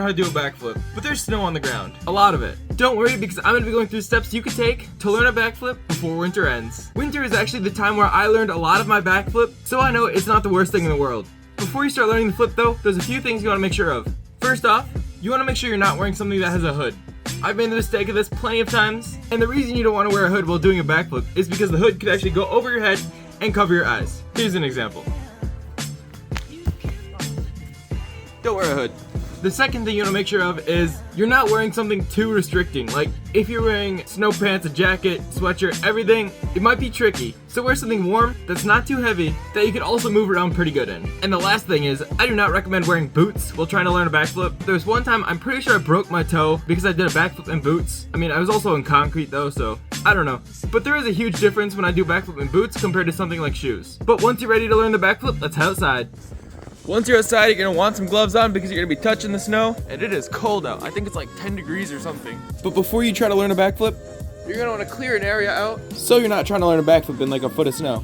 how to do a backflip, but there's snow on the ground. A lot of it. Don't worry, because I'm going to be going through steps you can take to learn a backflip before winter ends. Winter is actually the time where I learned a lot of my backflip, so I know it's not the worst thing in the world. Before you start learning the flip though, there's a few things you want to make sure of. First off, you want to make sure you're not wearing something that has a hood. I've made the mistake of this plenty of times, and the reason you don't want to wear a hood while doing a backflip is because the hood could actually go over your head and cover your eyes. Here's an example. Don't wear a hood. The second thing you want to make sure of is you're not wearing something too restricting. Like if you're wearing snow pants, a jacket, sweatshirt, everything, it might be tricky. So wear something warm that's not too heavy that you can also move around pretty good in. And the last thing is I do not recommend wearing boots while trying to learn a backflip. There was one time I'm pretty sure I broke my toe because I did a backflip in boots. I mean, I was also in concrete though, so I don't know. But there is a huge difference when I do backflip in boots compared to something like shoes. But once you're ready to learn the backflip, let's head outside. Once you're outside, you're gonna want some gloves on because you're gonna be touching the snow, and it is cold out. I think it's like 10 degrees or something. But before you try to learn a backflip, you're gonna wanna clear an area out so you're not trying to learn a backflip in like a foot of snow.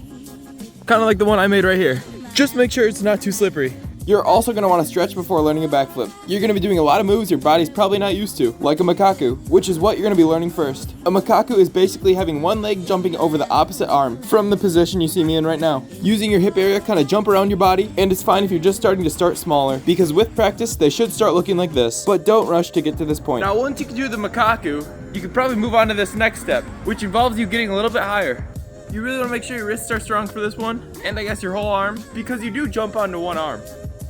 Kinda like the one I made right here. Just make sure it's not too slippery. You're also going to want to stretch before learning a backflip. You're going to be doing a lot of moves your body's probably not used to, like a macaque, which is what you're going to be learning first. A macaque is basically having one leg jumping over the opposite arm from the position you see me in right now. Using your hip area, kind of jump around your body, and it's fine if you're just starting to start smaller, because with practice, they should start looking like this. But don't rush to get to this point. Now, once you can do the macaque, you can probably move on to this next step, which involves you getting a little bit higher. You really want to make sure your wrists are strong for this one, and I guess your whole arm, because you do jump onto one arm.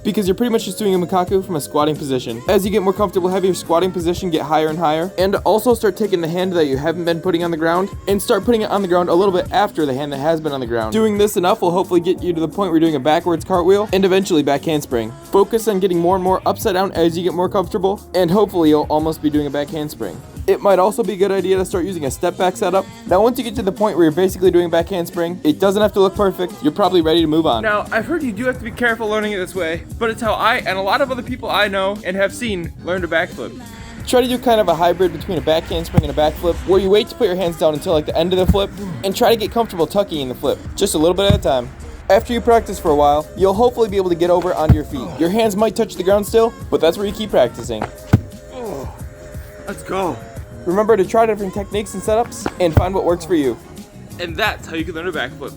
Because you're pretty much just doing a macaque from a squatting position. As you get more comfortable, have your squatting position get higher and higher, and also start taking the hand that you haven't been putting on the ground and start putting it on the ground a little bit after the hand that has been on the ground. Doing this enough will hopefully get you to the point where you're doing a backwards cartwheel and eventually back handspring. Focus on getting more and more upside down as you get more comfortable, and hopefully you'll almost be doing a back handspring. It might also be a good idea to start using a step back setup. Now once you get to the point where you're basically doing back handspring, it doesn't have to look perfect, you're probably ready to move on. Now I've heard you do have to be careful learning it this way, but it's how I and a lot of other people I know and have seen learn to backflip. Try to do kind of a hybrid between a back handspring and a backflip, where you wait to put your hands down until like the end of the flip, and try to get comfortable tucking in the flip, just a little bit at a time. After you practice for a while, you'll hopefully be able to get over onto your feet. Your hands might touch the ground still, but that's where you keep practicing. Oh, let's go. Remember to try different techniques and setups and find what works for you. And that's how you can learn a backflip.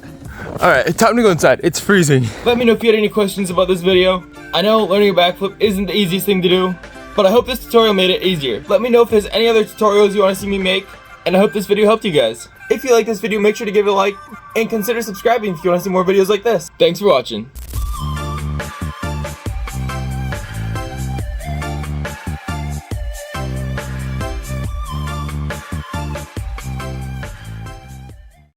Alright, it's time to go inside. It's freezing. Let me know if you had any questions about this video. I know learning a backflip isn't the easiest thing to do, but I hope this tutorial made it easier. Let me know if there's any other tutorials you want to see me make, and I hope this video helped you guys. If you like this video, make sure to give it a like, and consider subscribing if you want to see more videos like this. Thanks for watching.